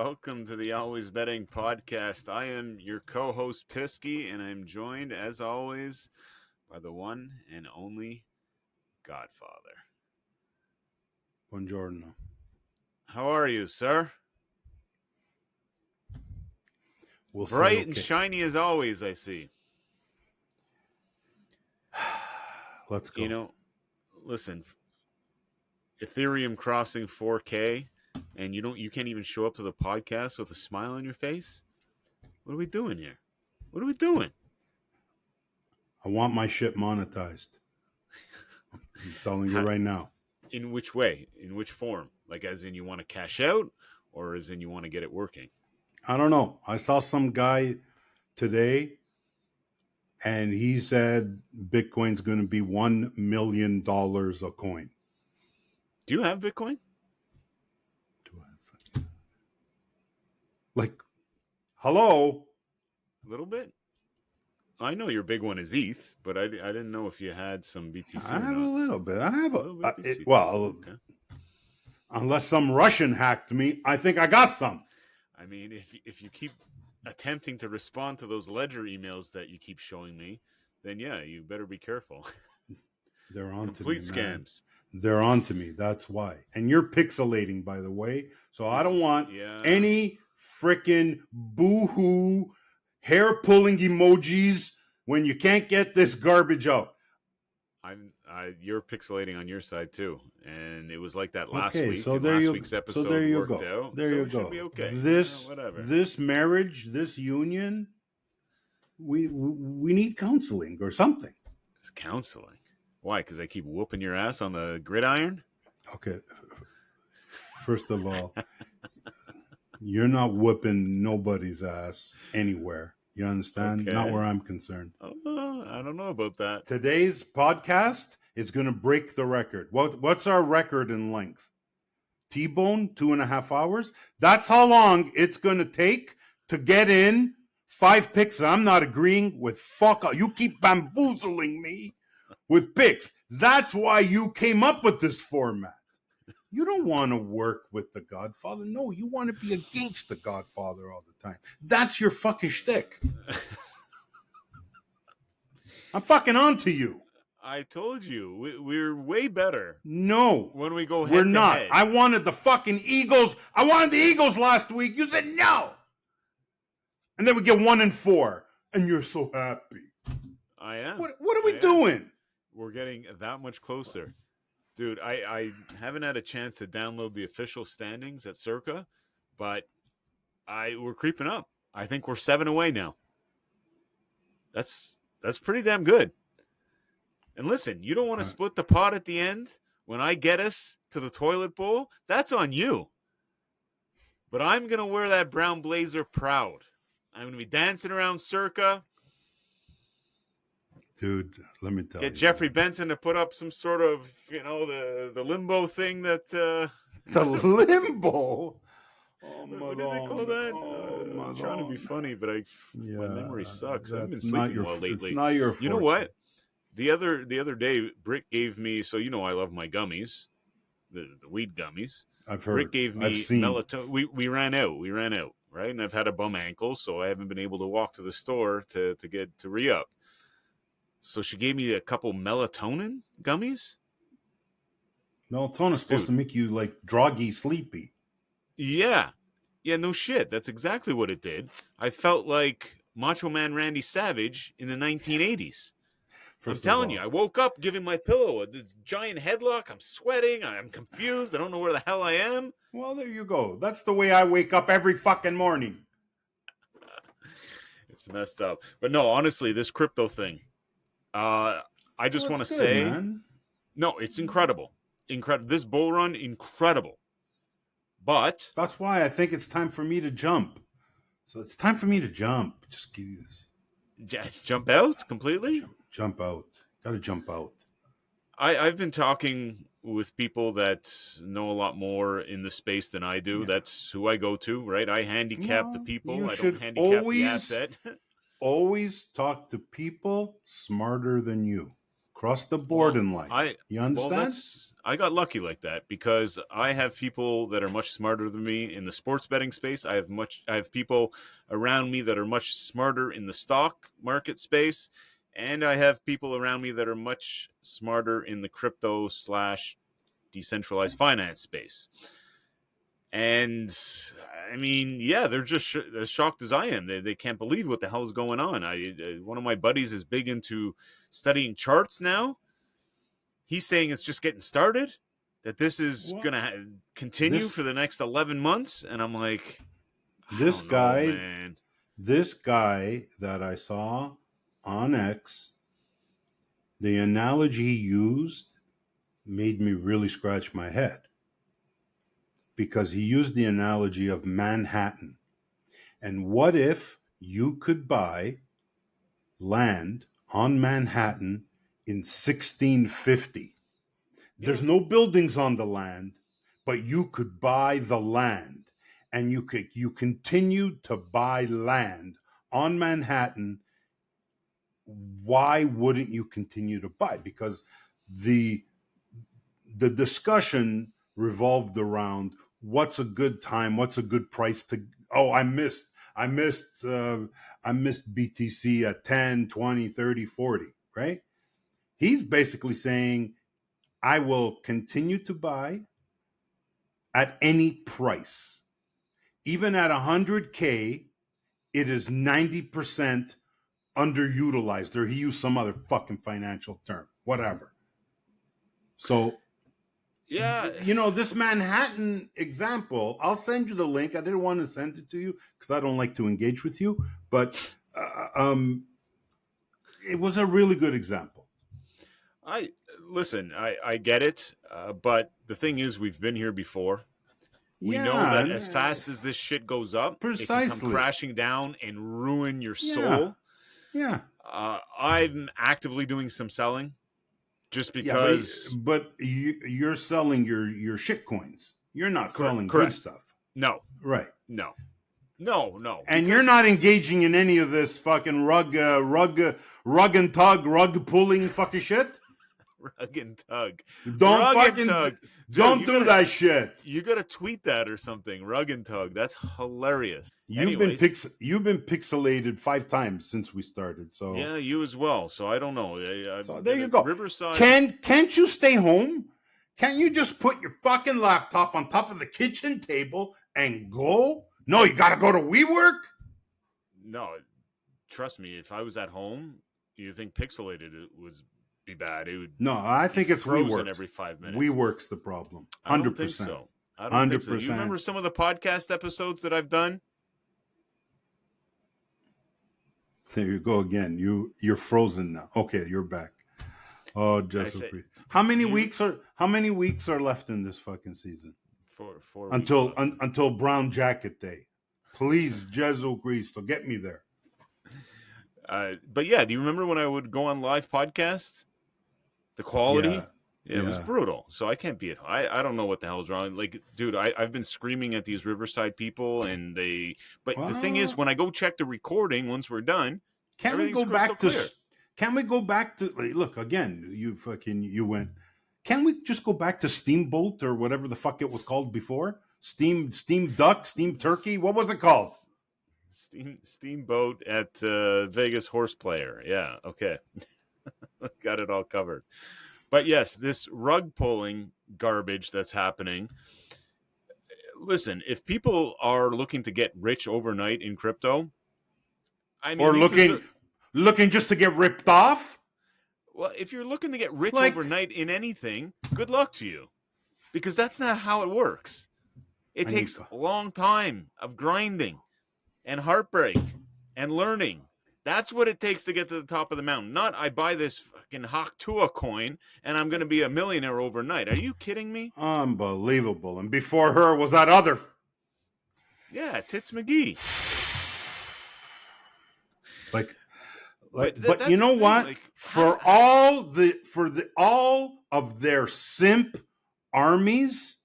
welcome to the Always Betting Podcast. I am your co-host Pisky, and I'm joined, as always, by the one and only Godfather. Buongiorno. How are you, sir? We'll Bright and shiny as always, I see. Let's go. You know, listen, Ethereum crossing 4K, and you can't even show up to the podcast with a smile on your face? What are we doing here? What are we doing? I want my shit monetized. I'm telling you right now. In which way? In which form? Like as in you want to cash out, or as in you want to get it working? I don't know. I saw some guy today, and he said Bitcoin's going to be $1 million a coin. Do you have Bitcoin? Like, hello? A little bit. I know your big one is ETH, but I didn't know if you had some BTC. I have a little bit. I have a BTC. Okay. Unless some Russian hacked me, I think I got some. I mean, if you keep attempting to respond to those ledger emails that you keep showing me, then yeah, you better be careful. They're on to me. Complete scams. They're on to me. That's why. And you're pixelating, by the way. So I don't want any freaking boo-hoo hair-pulling emojis when you can't get this garbage out. You're pixelating on your side too, and it was like that last week. So last week's episode there you worked go. out. There so you it go. Should be okay. Whatever. This marriage, this union, we need counseling or something. It's counseling. Why? Because I keep whooping your ass on the gridiron? Okay. First of all, you're not whooping nobody's ass anywhere. You understand? Okay. Not where I'm concerned. Oh, I don't know about that. Today's podcast is going to break the record. What's our record in length? T-Bone, 2.5 hours? That's how long it's going to take to get in 5 picks. I'm not agreeing with fuck. You keep bamboozling me with picks. That's why you came up with this format. You don't want to work with the Godfather. No, you want to be against the Godfather all the time. That's your fucking shtick. I'm fucking on to you. I told you. We're way better. No. When we go head we're to not. head. I wanted the fucking Eagles. I wanted the Eagles last week. You said no. And then we get 1-4. And you're so happy. I am. What are we doing? We're getting that much closer. Dude, I haven't had a chance to download the official standings at Circa, but we're creeping up. I think we're 7 away now. That's pretty damn good. And listen, you don't want to split the pot at the end when I get us to the toilet bowl. That's on you. But I'm going to wear that brown blazer proud. I'm going to be dancing around Circa. Dude, let me tell you. Get Jeffrey Benson to put up some sort of, the limbo thing that... The limbo? Oh, what do they call that? I'm trying to be funny, but my memory sucks. I've been sleeping well lately. It's not your fault. You know what? The other day, Britt gave me... So, I love my gummies, the weed gummies. I've heard. Britt gave me melatonin. We ran out, right? And I've had a bum ankle, so I haven't been able to walk to the store to re-up. So she gave me a couple melatonin gummies. Melatonin's supposed to make you like droggy, sleepy. Yeah, no shit. That's exactly what it did. I felt like Macho Man Randy Savage in the 1980s. I'm telling you, I woke up giving my pillow a giant headlock. I'm sweating. I'm confused. I don't know where the hell I am. Well, there you go. That's the way I wake up every fucking morning. It's messed up. But no, honestly, this crypto thing. I just want to say, man. No, it's incredible. This bull run, incredible. But that's why I think it's time for me to jump. So it's time for me to jump. Just give you this. Just jump out completely? Jump out. Got to jump out. I've been talking with people that know a lot more in the space than I do. Yeah. That's who I go to, right? I handicap the people. I don't handicap the asset. Always talk to people smarter than you. Across the board in life. You understand? I got lucky like that because I have people that are much smarter than me in the sports betting space. I have people around me that are much smarter in the stock market space, and I have people around me that are much smarter in the crypto slash decentralized finance space. And I mean, yeah, they're just as shocked as I am. They can't believe what the hell is going on. One of my buddies is big into studying charts now. He's saying it's just getting started, that this is Well, going to continue this for the next 11 months. And I'm like, I this don't know, guy, man. this guy that I saw on X, the analogy he used made me really scratch my head because he used the analogy of Manhattan. And what if you could buy land on Manhattan in 1650? There's Yeah. no buildings on the land, but you could buy the land, and you continued to buy land on Manhattan. Why wouldn't you continue to buy? Because the the discussion revolved around what's a good time, what's a good price to. Oh, I missed I missed BTC at 10, 20, 30, 40, right? He's basically saying I will continue to buy at any price. Even at 100K, it is 90% underutilized, or he used some other fucking financial term, whatever. So, Yeah. this Manhattan example, I'll send you the link. I didn't want to send it to you because I don't like to engage with you, but it was a really good example. I listen, I get it. But the thing is, we've been here before. We know Yeah, that as fast as this shit goes up, it can come precisely. crashing down and ruin your Yeah, soul. yeah. I'm actively doing some selling just Yeah, because. but you're selling your shit coins. You're not selling good Correct. stuff, No, right? no, no. And you're not engaging in any of this fucking rug and tug, rug pulling fucking shit. Rug and tug. Don't Rug and fucking tug. Dude, don't do that shit. You gotta tweet that or something. Rug and tug. That's hilarious. You've been Anyways. you've been pixelated 5 times since we started. So Yeah, you as well. So I don't know. so there you go. Riverside. Can't you stay home? Can't you just put your fucking laptop on top of the kitchen table and go? No, you gotta go to WeWork? No, trust me. If I was at home, you think pixelated it would be bad? It would. No, I think it's frozen WeWork. every 5 minutes. WeWork's the problem. 100%. I don't think so. I don't think so. You remember some of the podcast episodes that I've done? There you go again. You're frozen now. Okay, you're back. Oh, just how many weeks are left in this fucking season? Four until Brown Jacket Day. Please, Jesu Cristo, get me there. But yeah, do you remember when I would go on live podcasts? The quality, it was brutal. So I can't be at home. I don't know what the hell is wrong. Like, dude, I've been screaming at these Riverside people, and But the thing is, when I go check the recording once we're done, can we go back to? Can we go back to? Look again. You went. Can we just go back to Steamboat or whatever the fuck it was called before? Steam Duck, Steam Turkey. What was it called? Steamboat at Vegas Horse Player. Yeah, okay. Got it all covered. But yes, this rug pulling garbage that's happening. Listen, if people are looking to get rich overnight in crypto, I mean, or looking just to get ripped off. Well, if you're looking to get rich overnight in anything, good luck to you, because that's not how it works. It takes a long time of grinding and heartbreak and learning. That's what it takes to get to the top of the mountain. Not I buy this fucking Haktua coin and I'm going to be a millionaire overnight. Are you kidding me? Unbelievable. And before her was that other. Yeah, Tits McGee. But you know what? Like, for all of their simp armies,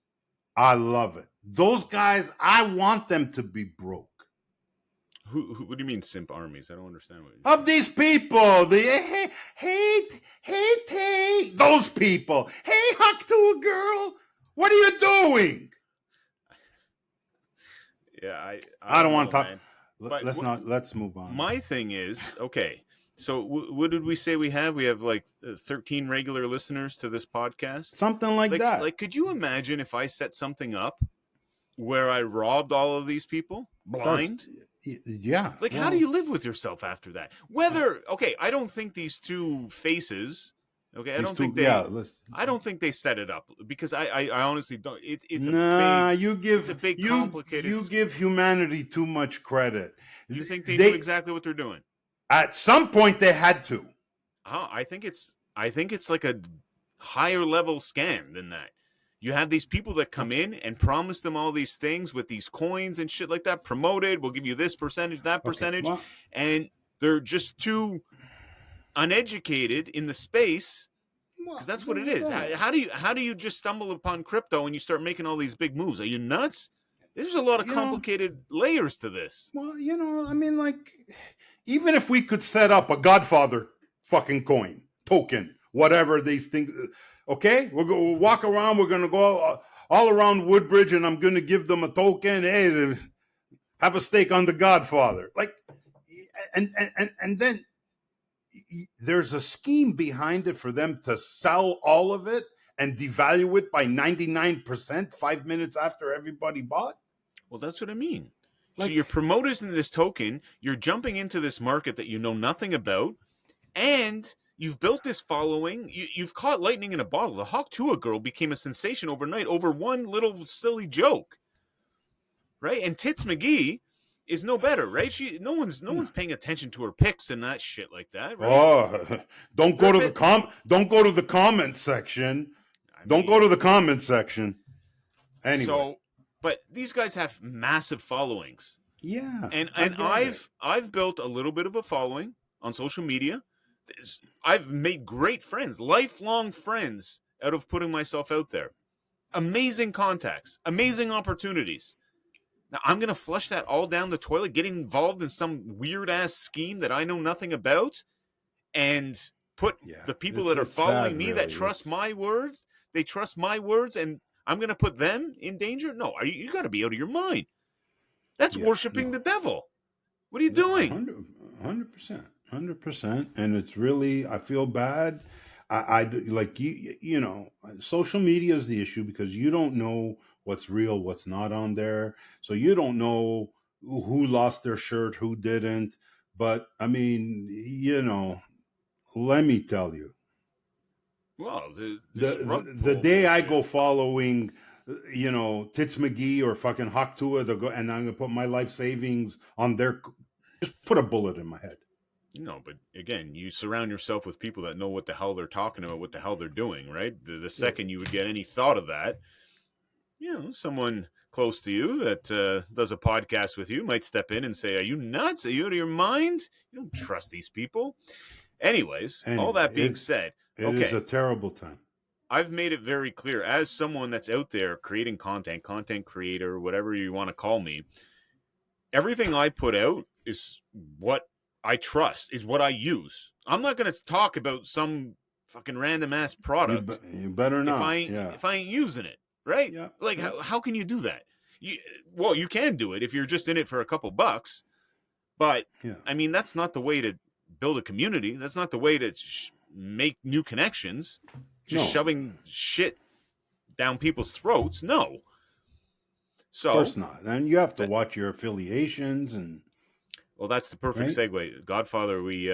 I love it. Those guys, I want them to be broke. What do you mean simp armies? I don't understand what you're Of saying. these people, the hey, those people. Hey, huck to a girl. What are you doing? Yeah, I I don't don't want know, to talk. man. But Let's move on. my thing is, okay. So what did we say we have? We have like 13 regular listeners to this podcast. Something like that. Like, could you imagine if I set something up where I robbed all of these people That's blind? yeah. Like, how do Well, you live with yourself after that? Whether okay, I don't think these two faces. Okay, these two, yeah. Let's, I don't think they set it up because I honestly don't. nah, it's a big complicated. you give humanity too much credit. You think they knew They exactly what they're doing? at some point they had to. Oh, I think it's like a higher level scam than that. You have these people that come in and promise them all these things with these coins and shit like that. Promoted, we'll give you this percentage, that Okay, percentage, well, and they're just too uneducated in the space because that's what there it you is. go. How do you just stumble upon crypto and you start making all these big moves? Are you nuts? There's a lot of You know, complicated layers to this. well, I mean, like, even if we could set up a Godfather fucking coin, token, whatever these things, okay? We'll walk around, we're going to go all around Woodbridge, and I'm going to give them a token. Hey, have a stake on the Godfather. Like, and then there's a scheme behind it for them to sell all of it and devalue it by 99% 5 minutes after everybody bought. Well, that's what I mean. So Like, you're promoters in this token, you're jumping into this market that you know nothing about, and you've built this following. You've caught lightning in a bottle. The Hawk Tuah girl became a sensation overnight over one little silly joke, right? And Tits McGee is no better, right? No one's paying attention to her pics and that shit like that, right? oh, don't go to the comment section. I Don't go mean, to the comment section. Anyway, so, but these guys have massive followings, yeah, and I get it. I've built a little bit of a following on social media. I've made great friends, lifelong friends, out of putting myself out there. Amazing contacts, amazing opportunities. Now I'm gonna flush that all down the toilet, get involved in some weird ass scheme that I know nothing about, and put Yeah, the people that are it's following sad, me that really. trust my words. They trust my words, and I'm gonna put them in danger. No, you got to be out of your mind. That's Yeah, worshiping no, the devil. What are you no, doing? 100%, 100%, and it's really I feel bad. Like social media is the issue because you don't know what's real, what's not on there, so you don't know who lost their shirt, who didn't. But I mean, let me tell you, Well, this rug the pull day I bullshit. go following, Tits McGee or fucking Hawk Tua, and I'm gonna put my life savings on their, just put a bullet in my head. No, but again, you surround yourself with people that know what the hell they're talking about, what the hell they're doing, right? The second you would get any thought of that, someone close to you that does a podcast with you might step in and say, "Are you nuts? Are you out of your mind? You don't trust these people." Anyways, all Anyway, that being said, it is okay, a terrible time. I've made it very clear as someone that's out there creating content creator, whatever you want to call me. Everything I put out is what I trust, is what I use. I'm not going to talk about some fucking random ass product You better not. Yeah. if I ain't using it, right? Yeah. Like Yeah. how can you do that? You can do it if you're just in it for a couple bucks, but Yeah. I mean that's not the way to build a community. That's not the way to make new connections. Just No. shoving shit down people's throats. No. Of course So not. And you have to watch your affiliations and. well, that's the perfect Right? segue. Godfather, we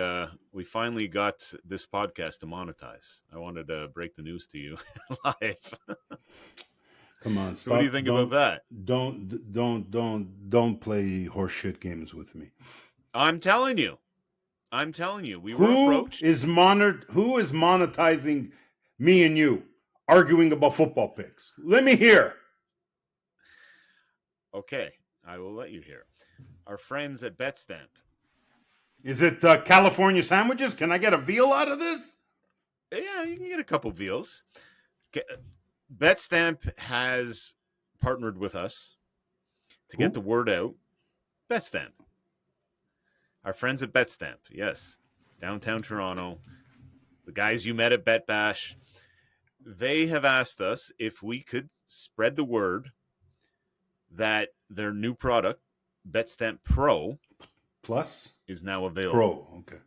finally got this podcast to monetize. I wanted to break the news to you live. Come on, So what do you stop! think about that? Don't play horseshit games with me. I'm telling you. We were Who approached. is monetizing me and you arguing about football picks? Let me hear. Okay, I will let you hear. Our friends at Betstamp. Is it California sandwiches? Can I get a veal out of this? Yeah, you can get a couple veals. Betstamp has partnered with us to get Who? the word out. Betstamp. Our friends at Betstamp, yes, downtown Toronto, the guys you met at Bet Bash, they have asked us if we could spread the word that their new product, Betstamp PRO, Plus is now available. Pro. Okay.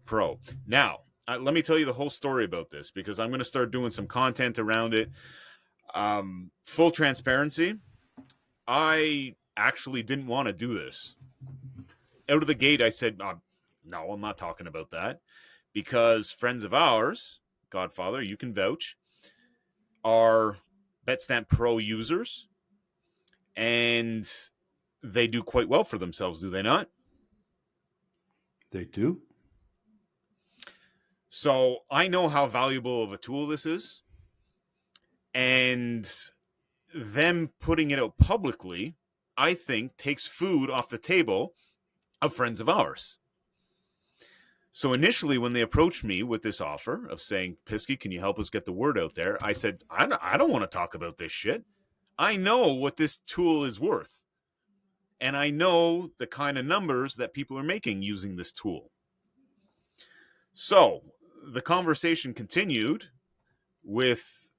Pro. Now, let me tell you the whole story about this because I'm going to start doing some content around it. Full transparency, I actually didn't want to do this. Out of the gate, I said, no, I'm not talking about that because friends of ours, Godfather, you can vouch, are Betstamp Pro users and they do quite well for themselves, do they not? They do. So I know how valuable of a tool this is. And them putting it out publicly, I think, takes food off the table of friends of ours. So initially, when they approached me with this offer of saying, Pisky, can you help us get the word out there? I said, I don't want to talk about this shit. I know what this tool is worth. And I know the kind of numbers that people are making using this tool. So the conversation continued with,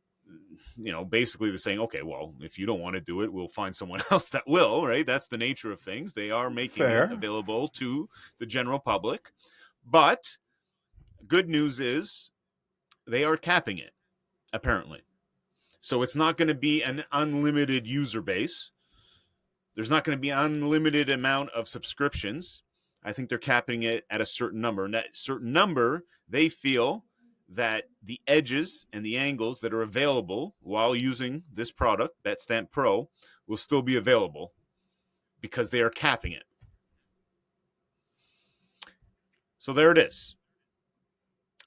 basically the saying, okay, well, if you don't want to do it, we'll find someone else that will, right? That's the nature of things. They are making it available to the general public. But good news is they are capping it, apparently. So it's not going to be an unlimited user base. There's not going to be an unlimited amount of subscriptions. I think they're capping it at a certain number. And that certain number, they feel that the edges and the angles that are available while using this product, Betstamp Pro, will still be available because they are capping it. So there it is.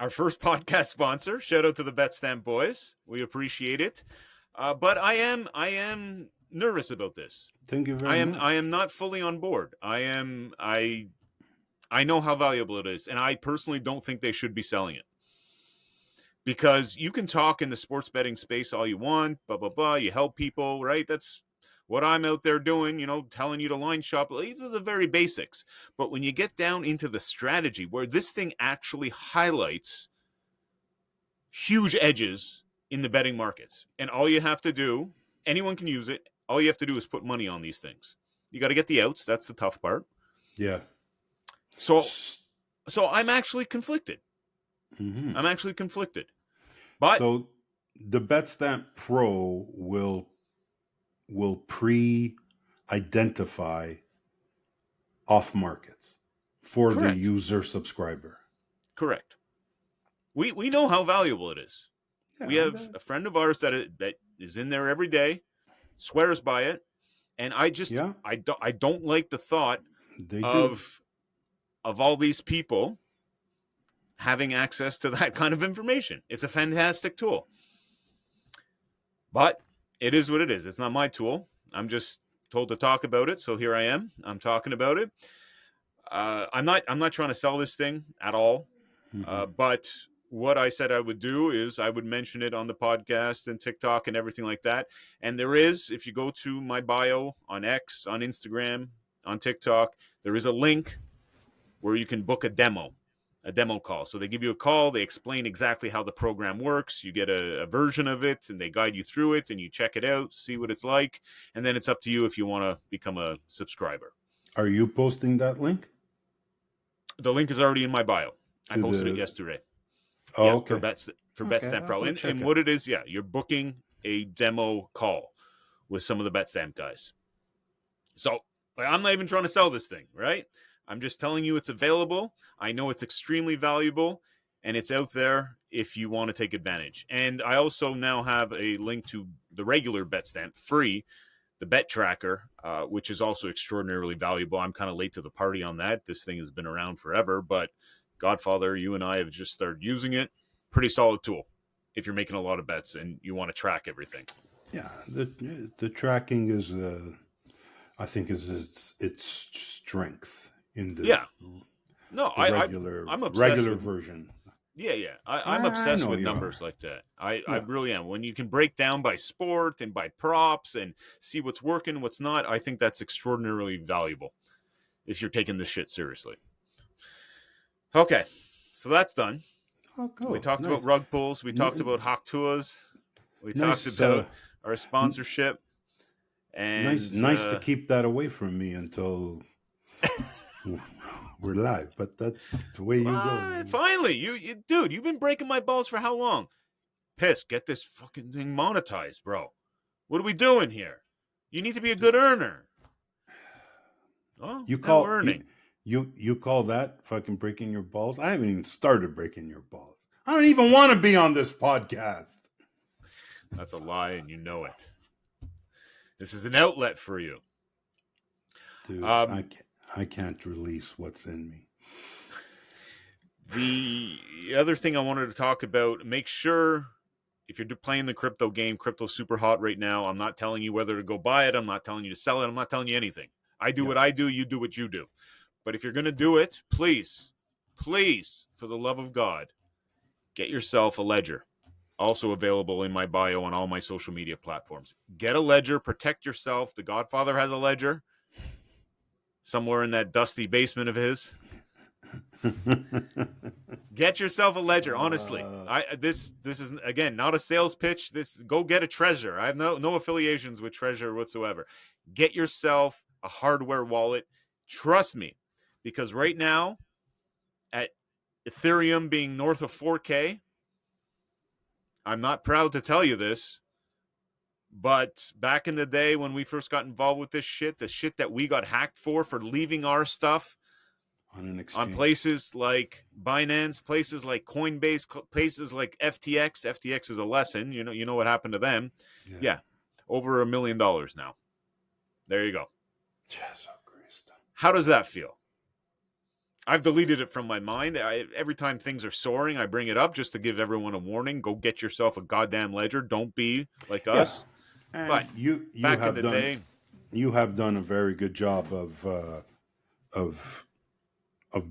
Our first podcast sponsor. Shout out to the Betstamp boys. We appreciate it. But I am nervous about this. Thank you very much. I am not fully on board. I know how valuable it is, and I personally don't think they should be selling it. Because you can talk in the sports betting space all you want, blah, blah, blah. You help people, right? That's what I'm out there doing, telling you to line shop. These are the very basics. But when you get down into the strategy where this thing actually highlights huge edges in the betting markets, and all you have to do, anyone can use it. All you have to do is put money on these things. You got to get the outs. That's the tough part. Yeah. So I'm actually conflicted. Mm-hmm. I'm actually conflicted. But so the Betstamp Pro will pre-identify off markets for Correct. the user subscriber. Correct. We know how valuable it is. Yeah, we have a friend of ours that is in there every day, swears by it, and I don't like the thought of all these people having access to that kind of information. It's a fantastic tool. But it is what it is. It's not my tool. I'm just told to talk about it, so here I am. I'm talking about it. I'm not trying to sell this thing at all. Mm-hmm. But what I said I would do is I would mention it on the podcast and TikTok and everything like that. And there is, if you go to my bio on X, on Instagram, on TikTok, there is a link where you can book a demo call. So they give you a call, they explain exactly how the program works, you get a version of it, and they guide you through it, and you check it out, see what it's like, and then it's up to you if you want to become a subscriber. Are you posting that link? The link is already in my bio. I posted it yesterday. Oh, okay. For Betstamp Pro. And what it is, you're booking a demo call with some of the Betstamp guys. So I'm not even trying to sell this thing, right? I'm just telling you it's available. I know it's extremely valuable, and it's out there if you want to take advantage. And I also now have a link to the regular Betstamp, free, the Bet Tracker, which is also extraordinarily valuable. I'm kind of late to the party on that. This thing has been around forever, but Godfather, you and I have just started using it. Pretty solid tool if you're making a lot of bets and you want to track everything. Yeah, the tracking is, I think, is its strength. In the I'm obsessed regular with, version. I'm obsessed with numbers like that. I really am. When you can break down by sport and by props and see what's working, what's not, I think that's extraordinarily valuable. if you're taking this shit seriously. Okay, so that's done. Oh, cool. We talked Nice. about rug pulls. We talked about hawk tuas. We talked about our sponsorship. And nice to keep that away from me until we're live. But that's the way you go. Finally, you dude, you've been breaking my balls for how long? Piss, get this fucking thing monetized, bro. What are we doing here? You need to be a good earner. Oh, you call earning. You call that fucking breaking your balls? I haven't even started breaking your balls. I don't even want to be on this podcast. That's a lie, and you know it. This is an outlet for you. Dude, I can't release what's in me. The other thing I wanted to talk about, make sure if you're playing the crypto game, crypto's super hot right now. I'm not telling you whether to go buy it. I'm not telling you to sell it. I'm not telling you anything. I do what I do. You do what you do. But if you're going to do it, please, for the love of God, get yourself a ledger. Also available in my bio on all my social media platforms. Get a ledger. Protect yourself. The Godfather has a ledger somewhere in that dusty basement of his. Get yourself a ledger. Honestly, this is again not a sales pitch. Go get a Treasure. I have no affiliations with Treasure whatsoever. Get yourself a hardware wallet. Trust me, because right now, at Ethereum being north of 4K. I'm not proud to tell you this, but back in the day when we first got involved with this shit, the shit that we got hacked for leaving our stuff on places like Binance, places like Coinbase, places like FTX. FTX is a lesson. You know what happened to them. Yeah. Over $1 million now. There you go. How does that feel? I've deleted it from my mind. Every time things are soaring, I bring it up just to give everyone a warning. Go get yourself a goddamn ledger. Don't be like us. And but you back have in the day, you have done a very good job of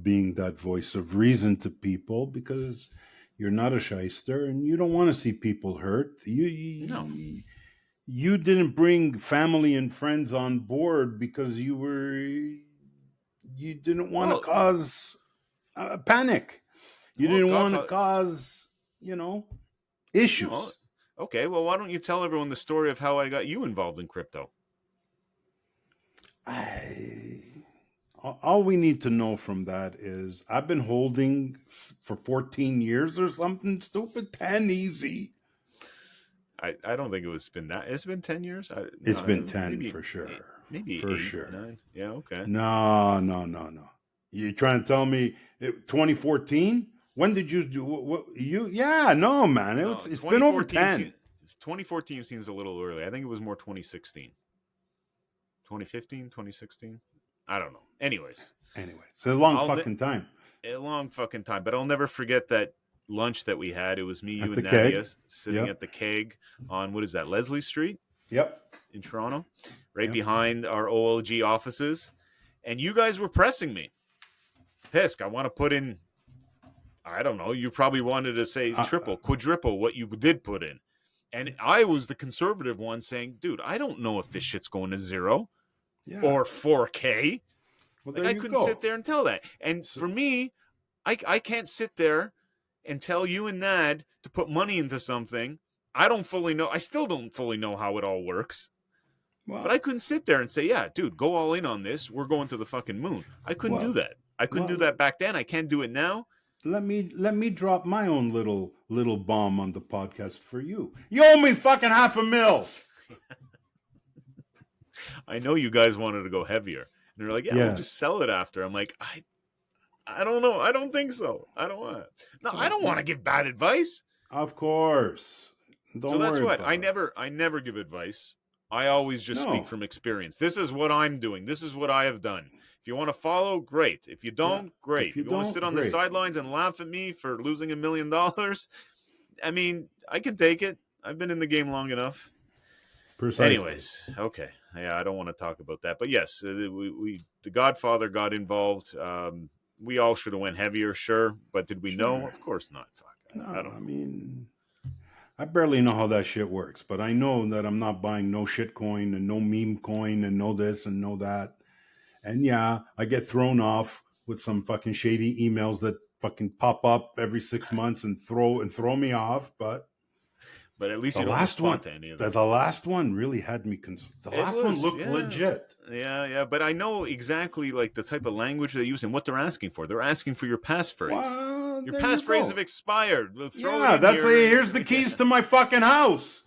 being that voice of reason to people, because you're not a shyster and you don't want to see people hurt. You didn't bring family and friends on board because you didn't want to cause panic. You didn't want to cause, issues. Okay, well, why don't you tell everyone the story of how I got you involved in crypto? All we need to know from that is I've been holding for 14 years or something stupid. 10 easy. I don't think it's been that. It's been 10 years. It's been 10 maybe, for sure. Maybe for 8, sure. 9. Yeah, okay. No. You trying to tell me 2014? When did you do what you? Yeah, no, man. It's been over 10. 2014 seems a little early. I think it was more 2016. 2015, 2016. I don't know. Anyways, it's a long fucking time. A long fucking time. But I'll never forget that lunch that we had. It was me, you, and Nadia Nadia sitting at the Keg on, what is that, Leslie Street? Yep. In Toronto, right behind our OLG offices. And you guys were pressing me. Pisk, I want to put in, I don't know, you probably wanted to say triple, quadruple what you did put in. And I was the conservative one saying, dude, I don't know if this shit's going to 0 or 4K. Well, I couldn't sit there and tell that. And for me, I can't sit there and tell you and Nad to put money into something. I don't fully know. I still don't fully know how it all works. But I couldn't sit there and say, yeah, dude, go all in on this. We're going to the fucking moon. I couldn't do that. I couldn't do that back then. I can't do it now. Let me drop my own little bomb on the podcast for you. You owe me fucking $500,000. I know you guys wanted to go heavier. And they're like, yeah, we'll just sell it after. I'm like, I don't know. I don't think so. I don't want to. No, I don't want to give bad advice. Of course. So that's what. I never give advice. I always just speak from experience. This is what I'm doing. This is what I have done. If you want to follow, great. If you don't, great. If you want to sit on the sidelines and laugh at me for losing $1 million, I mean, I can take it. I've been in the game long enough. Precisely. Anyways, okay. Yeah, I don't want to talk about that. But yes, the Godfather got involved. We all should have went heavier, sure. But did we know? Of course not. Fuck. I mean, I barely know how that shit works. But I know that I'm not buying no shit coin and no meme coin and no this and no that. And yeah, I get thrown off with some fucking shady emails that fucking pop up every 6 months and throw me off. But But at least the you don't last one, respond to any of the, them. the last one really had me. The It last one was, looked yeah. legit. Yeah. But I know exactly like the type of language they use and what they're asking for. They're asking for your passphrase. Well, Your there you passphrase have go. expired. We'll throw it Yeah, in that's here. here's the keys to my fucking house.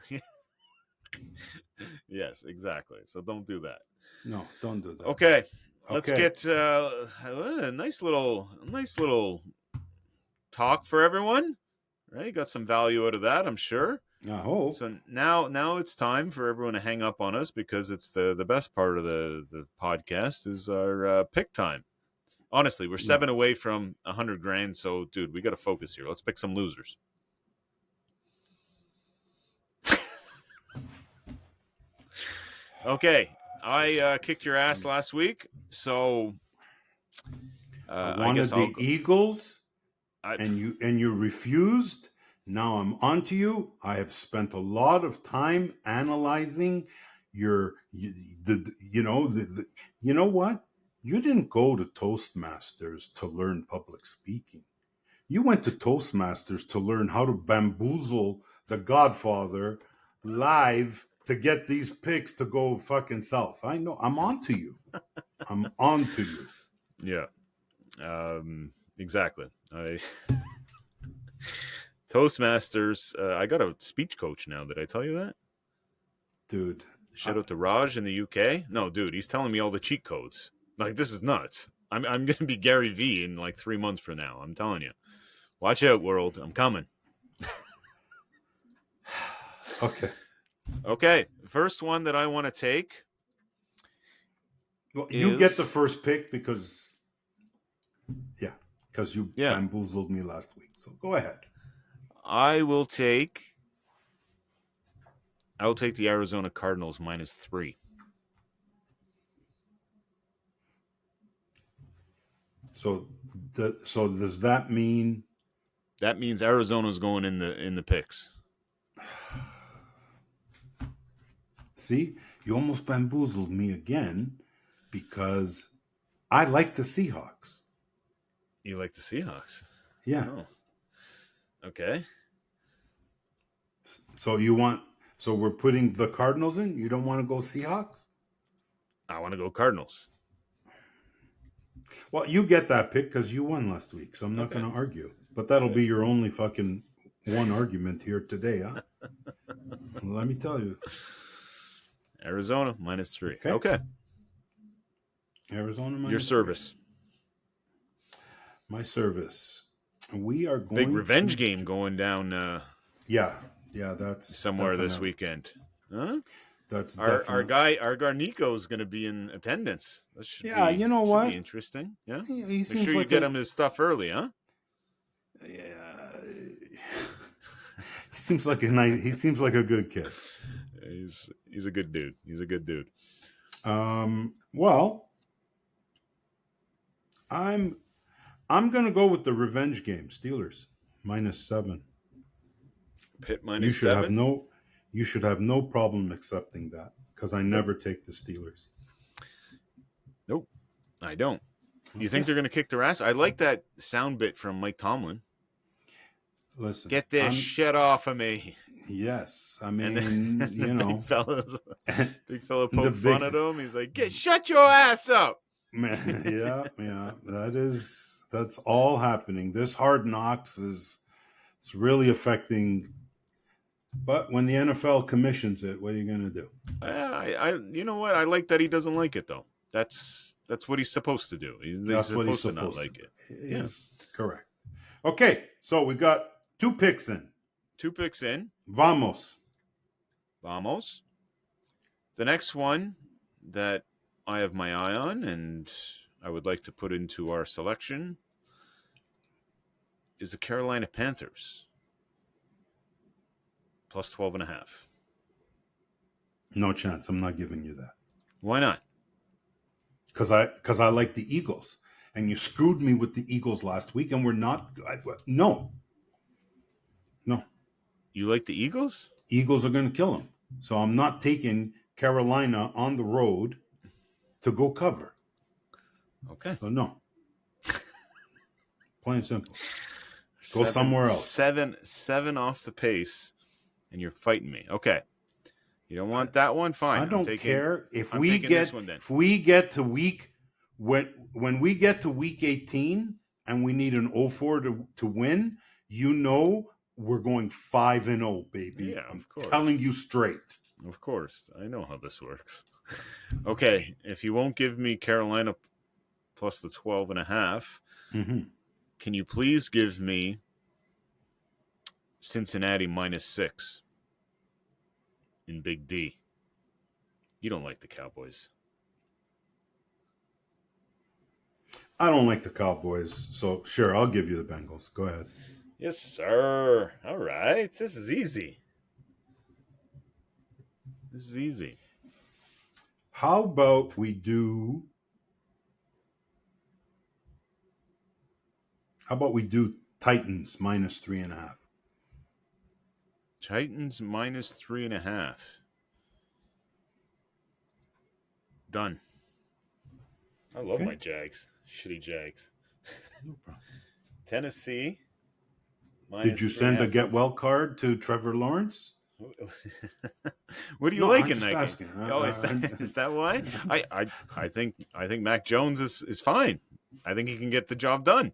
Yes, exactly. So don't do that. No, don't do that. Okay, let's Okay. get a nice little talk for everyone. Right, got some value out of that, I'm sure. I hope. So now it's time for everyone to hang up on us because it's the best part of the podcast is our pick time. Honestly, we're 7 away from 100 grand, so dude, we got to focus here. Let's pick some losers. Okay, I kicked your ass last week, so I I wanted guess I'll the go. Eagles, and you refused. Now I'm on to you. I have spent a lot of time analyzing you know what? You didn't go to Toastmasters to learn public speaking. You went to Toastmasters to learn how to bamboozle the Godfather live to get these picks to go fucking south. I know. I'm on to you. I'm on to you. Yeah. Exactly. Toastmasters. I got a speech coach now. Did I tell you that? Dude. Shout out to Raj in the UK. No, dude, he's telling me all the cheat codes. Like, this is nuts. I'm gonna be Gary V in like 3 months from now. I'm telling you. Watch out, world. I'm coming. Okay. Okay. First one that I want to take. Well, you get the first pick because you bamboozled me last week. So go ahead. I'll take the Arizona Cardinals -3. So does that mean? That means Arizona's going in the picks. See, you almost bamboozled me again because I like the Seahawks. You like the Seahawks? Yeah. Oh. Okay. So we're putting the Cardinals in? You don't want to go Seahawks? I want to go Cardinals. Well, you get that pick because you won last week, so I'm not going to argue. But that'll be your only fucking one argument here today, huh? Let me tell you. Arizona -3. Okay. Arizona -3. Your service. My service. We are going big revenge game going down. Yeah, that's somewhere definitely this weekend. Huh? That's our guy Nico is going to be in attendance. That should you know what? Be interesting. Yeah, he make seems sure you like get him his stuff early, huh? Yeah, he seems like a good kid. He's a good dude. He's a good dude. Well, I'm gonna go with the revenge game. Steelers -7. Pitt -7. You should have no problem accepting that because I never take the Steelers. Nope, I don't. You think they're going to kick their ass? I like that sound bit from Mike Tomlin. Listen, get this shit off of me. Yes, I mean, big fella poked fun at him. He's like, shut your ass up. yeah, that's all happening. This Hard Knocks it's really affecting. But when the NFL commissions it, what are you going to do? You know what? I like that he doesn't like it though. That's what he's supposed to do. He's supposed to not like it. Yeah, correct. Okay, so we got 2 picks in. 2 picks in. Vamos. The next one that I have my eye on and I would like to put into our selection is the Carolina Panthers. +12.5. No chance. I'm not giving you that. Why not? Because I like the Eagles, and you screwed me with the Eagles last week, and we're not. No. You like the Eagles? Eagles are going to kill them. So I'm not taking Carolina on the road to go cover. Okay. So no. Plain and simple. Go somewhere else. Seven off the pace, and you're fighting me. Okay. You don't want that one? Fine. I don't care if we get to week when we get to week 18 and we need an 0-4 to win. You know we're going 5-0, baby. Yeah, I'm of course. telling you straight. Of course, I know how this works. Okay, if you won't give me Carolina plus the 12.5, can you please give me Cincinnati -6 in Big D? You don't like the Cowboys. I don't like the Cowboys, so sure, I'll give you the Bengals. Go ahead. Yes, sir. All right, this is easy. This is easy. How about we do? Titans -3.5? Titans -3.5. Done. I love my Jags. Shitty Jags. No problem. Tennessee. Did you send a get well card to Trevor Lawrence? What do you like in that asking. game? Is that why? I think Mac Jones is fine. I think he can get the job done.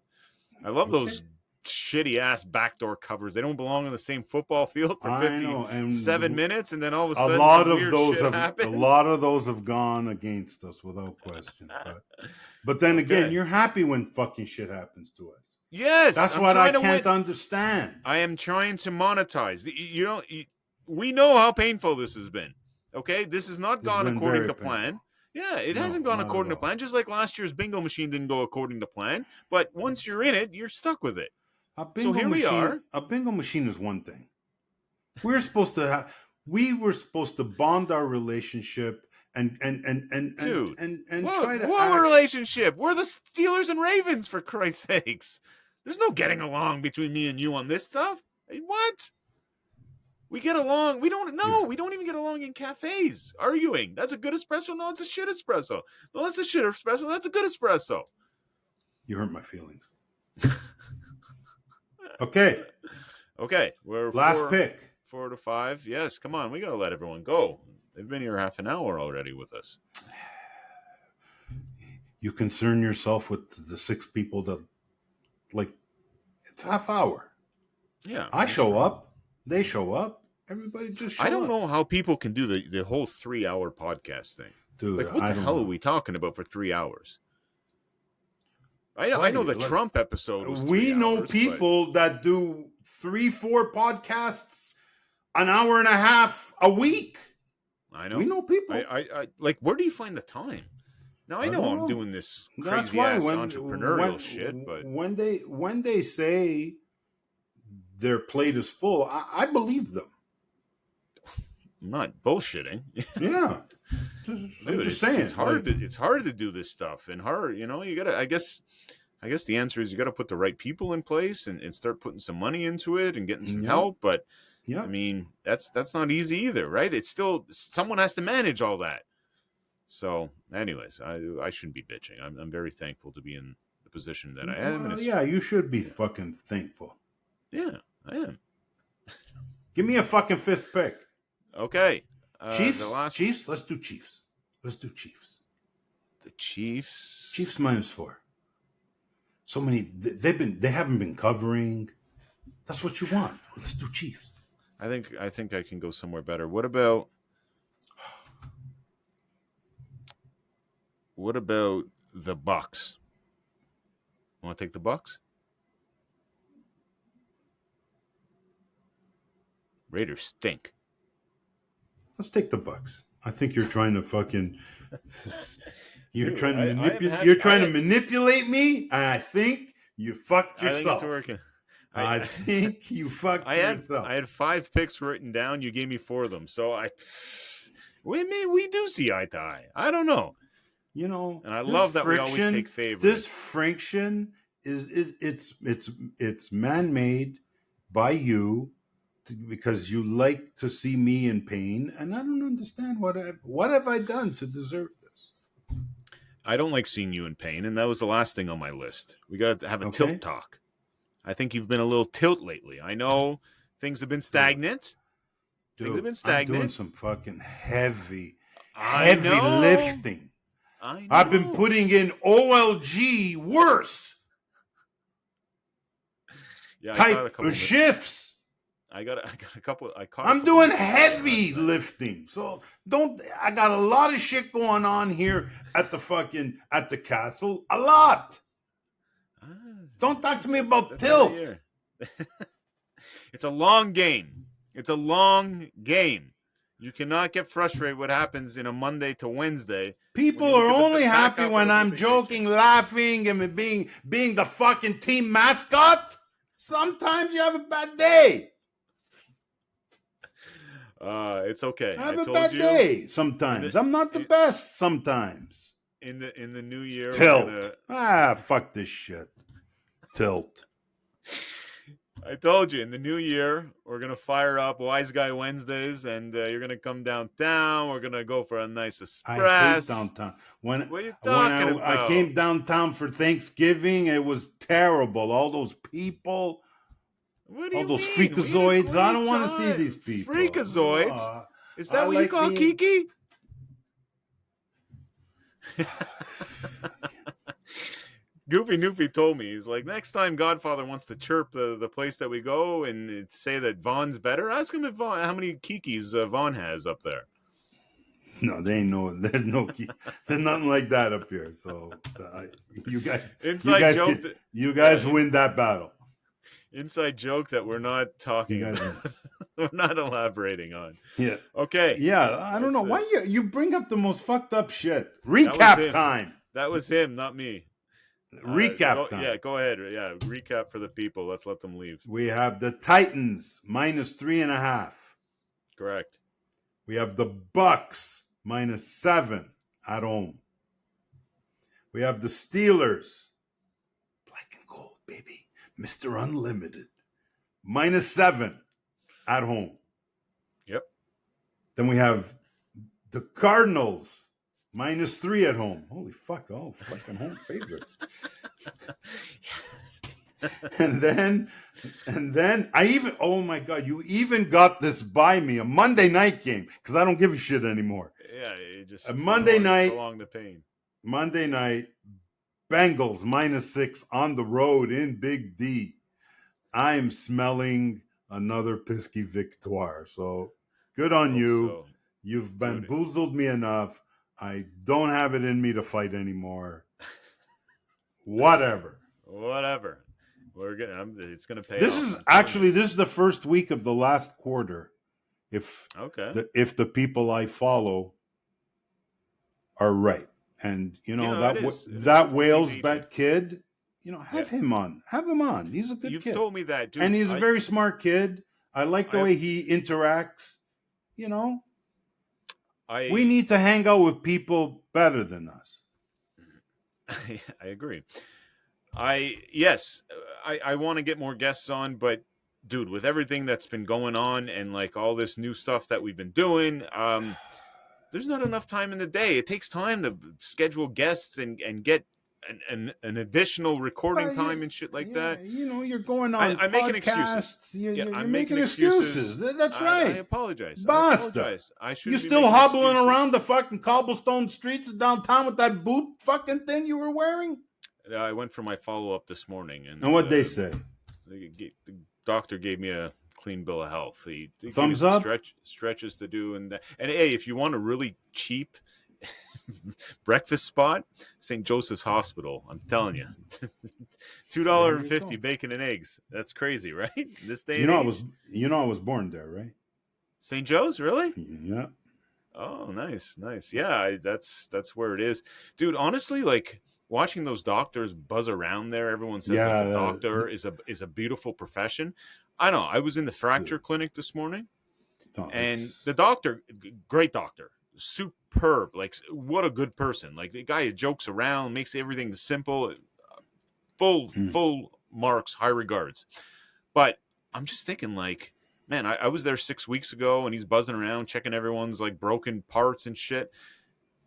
I love those shitty ass backdoor covers. They don't belong on the same football field for 57 minutes, and then all of a sudden a lot of those have gone against us without question. But then again, you're happy when fucking shit happens to us. Yes, that's what I can't understand. I am trying to monetize. We know how painful this has been. Okay, this has not gone according to plan. Yeah, it hasn't gone according to plan. Just like last year's bingo machine didn't go according to plan. But once you're in it, you're stuck with it. So here we are. A bingo machine is one thing. We were supposed to bond our relationship and try to what relationship? We're the Steelers and Ravens, for Christ's sakes. There's no getting along between me and you on this stuff. What? We get along. We don't even get along in cafes arguing. That's a good espresso. No, it's a shit espresso. No, that's a shit espresso. That's a good espresso. You hurt my feelings. Okay. We're last pick. 4 to 5. Yes, come on. We got to let everyone go. They've been here half an hour already with us. You concern yourself with the 6 people that, it's half hour. Yeah. I show up. They show up. Everybody just show up. I don't know how people can do the whole 3-hour podcast thing. Dude, what the hell are we talking about for 3 hours? I know the Trump episode was 3 We know people that do 3-4 podcasts, an hour and a half a week. I know. We know people. I where do you find the time? Now I know I'm doing this crazy ass entrepreneurial shit, but when they say their plate is full, I believe them. I'm not bullshitting. Yeah. Dude, just saying. It's hard to do this stuff, and you gotta. I guess the answer is you got to put the right people in place and start putting some money into it and getting some help. But I mean, that's not easy either, right? It's still someone has to manage all that. So, anyways, I shouldn't be bitching. I'm very thankful to be in the position that I am. Well, yeah, you should be fucking thankful. Yeah, I am. Give me a fucking 5th pick. Okay. Chiefs? Chiefs? Let's do Chiefs. The Chiefs? Chiefs -4. So many, they haven't been covering. That's what you want. Let's do Chiefs. I think I can go somewhere better. What about the Bucks? Want to take the Bucks? Raiders stink. Let's take the Bucks. I think you're trying to fucking you're trying to manipulate me, and I think you fucked yourself. I think it's working. I think you fucked yourself. I had 5 picks written down. You gave me 4 of them. So we do see eye to eye. I don't know. And I love that we always take favorites. This friction it's man-made by you because you like to see me in pain, and I don't understand what have I done to deserve this. I don't like seeing you in pain, and that was the last thing on my list. We got to have a Okay, tilt talk. I think you've been a little tilt lately. I know things have been dude, stagnant. Things have dude, been I'm doing stagnant. some fucking heavy, I heavy know. lifting. I I've been know. putting in OLG worse Yeah, I caught a type couple. shifts. I got a couple. I caught a I'm couple doing messages from you heavy last night. lifting. So don't I got a lot of shit going on here at the castle. A lot. Ah, Don't talk to me about that's good to tilt. hear. It's a long game. It's a long game. You cannot get frustrated what happens in a Monday to Wednesday when People you are look at the only back happy half of when the I'm moving paycheck. joking, laughing, and being the fucking team mascot. Sometimes you have a bad day. It's okay. I I have a told bad you day in the sometimes. I'm not the in, best sometimes. in the new year we're gonna. Tilt. Fuck this shit. Tilt. I told you in the new year we're gonna fire up Wise Guy Wednesdays, and you're gonna come downtown. We're gonna go for a nice I hate espresso. downtown. When What are you when talking I about? came downtown for Thanksgiving, it was terrible. All those people, What do all you those mean? We had a freakazoids. I great don't want to see time. these people. Freakazoids? Is I that what you like call being. Kiki? Goofy Noopy told me, he's like, next time Godfather wants to chirp the place that we go and say that Vaughn's better, ask him if how many Kikis Vaughn has up there. No, they ain't no. There's no key. There's nothing like that up here. So you guys, Inside joke. you guys win that battle. Inside joke that we're not You talking guys about. win. We're not elaborating on. Yeah, Okay. yeah. I don't know That's why you bring up the most fucked up shit. That was Recap him. time. That was him, not me. Recap time. Go ahead. Yeah, recap for the people. Let's let them leave. We have the Titans -3.5. Correct. We have the Bucks -7 at home. We have the Steelers, black and gold, baby, Mr. Unlimited, -7 at home. Yep. Then we have the Cardinals -3 at home. Holy fuck, all fucking home favorites. and then I even, oh my God, you even got this by me, a Monday night game, because I don't give a shit anymore. Yeah, it just A Monday night, prolong the pain. Bengals -6 on the road in Big D. I'm smelling another Pisky victoire. So good on you. So. You've Dude. bamboozled me enough. I don't have it in me to fight anymore. Whatever. We're gonna. It's gonna pay. This off. is actually this is the first week of the last quarter. If the people I follow are right, and you know that Wales bet kid, have him on. Have him on. He's a good kid. You've told me that, dude. And he's a very smart kid. I like the way he interacts. We need to hang out with people better than us. I agree. I want to get more guests on, but dude, with everything that's been going on and like all this new stuff that we've been doing, there's not enough time in the day. It takes time to schedule guests and get an additional recording time and shit like that. You're going on I'm making excuses. You're making excuses. That's right. I apologize. Basta. You still hobbling around the fucking cobblestone streets of downtown with that boot fucking thing you were wearing? I went for my follow-up this morning. And what'd they say? The doctor gave me a clean bill of health. He thumbs up? Stretches to do. And hey, if you want a really cheap breakfast spot, St. Joseph's Hospital, I'm telling you. $2.50 bacon and eggs. That's crazy, right? This day I was born there, right? St. Joe's, really? Yeah. Oh, nice. Yeah, that's where it is. Dude, honestly, like watching those doctors buzz around there, everyone says that the doctor is a beautiful profession. I know. I was in the fracture clinic this morning, and the doctor, great doctor, superb. Like, what a good person. Like, the guy who jokes around, makes everything simple, full marks, high regards. But I'm just thinking, like, man, I was there 6 weeks ago, and he's buzzing around, checking everyone's like broken parts and shit.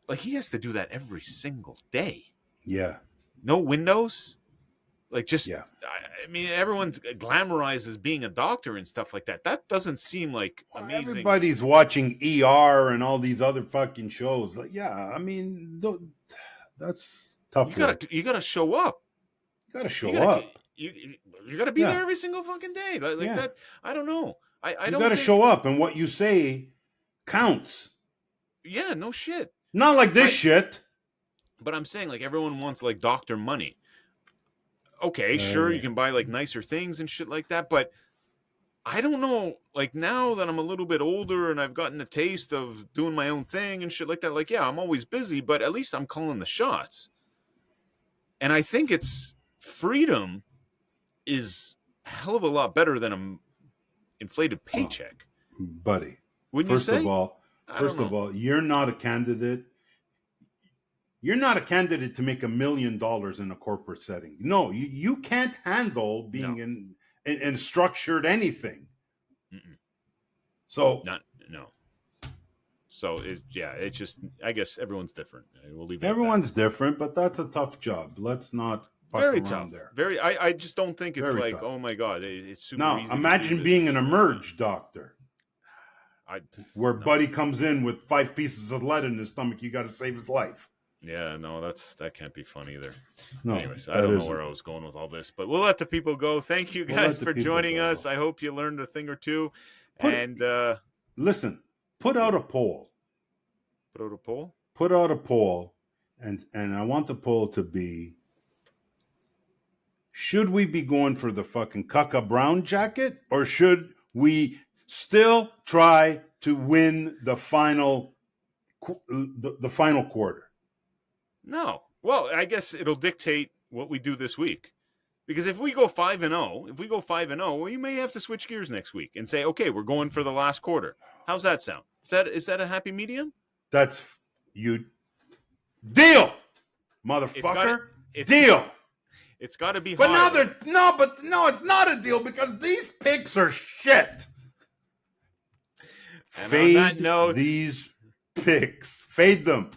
like he has to do that every single day. Yeah. No windows. Like just, Yeah. I mean, everyone glamorizes being a doctor and stuff like that. That doesn't seem like Well, amazing. everybody's watching ER and all these other fucking shows. Like, yeah, I mean, that's tough work. You gotta show up. You gotta show You gotta, up. you gotta be there every single fucking day. Like that. I don't know. I you don't. gotta think, show up, and what you say counts. Yeah, no shit. Not like this shit. But I'm saying, like, everyone wants like doctor money. Okay, sure, you can buy like nicer things and shit like that, but I don't know. Like now that I'm a little bit older and I've gotten a taste of doing my own thing and shit like that, like yeah, I'm always busy, but at least I'm calling the shots. And I think it's freedom is a hell of a lot better than an inflated paycheck. Oh, buddy. Wouldn't you say? First of all, you're not a candidate. You're not a candidate to make $1 million in a corporate setting. No, you can't handle being in structured anything. Mm-mm. So no. So it's just, I guess everyone's different. We'll leave it. Everyone's different, but that's a tough job. Let's not very tough. There. Very. I just don't think it's very like, tough. Oh my god, it's super. Now easy imagine being an emerge doctor. Where Buddy comes in with 5 pieces of lead in his stomach, you got to save his life. Yeah, no, that can't be fun either. No, anyways, I don't know where I was going with all this, but we'll let the people go. Thank you guys for joining us. I hope you learned a thing or two. Listen, put out a poll. Put out a poll? Put out a poll, and I want the poll to be: should we be going for the fucking Cucka Brown jacket, or should we still try to win the final quarter? No. Well, I guess it'll dictate what we do this week. Because if we go 5-0, we may have to switch gears next week and say, okay, we're going for the last quarter. How's that sound? Is that a happy medium? That's you. Deal, motherfucker. Deal. It's got to be. But now it's not a deal because these picks are shit. And Fade on that note, these picks. Fade them.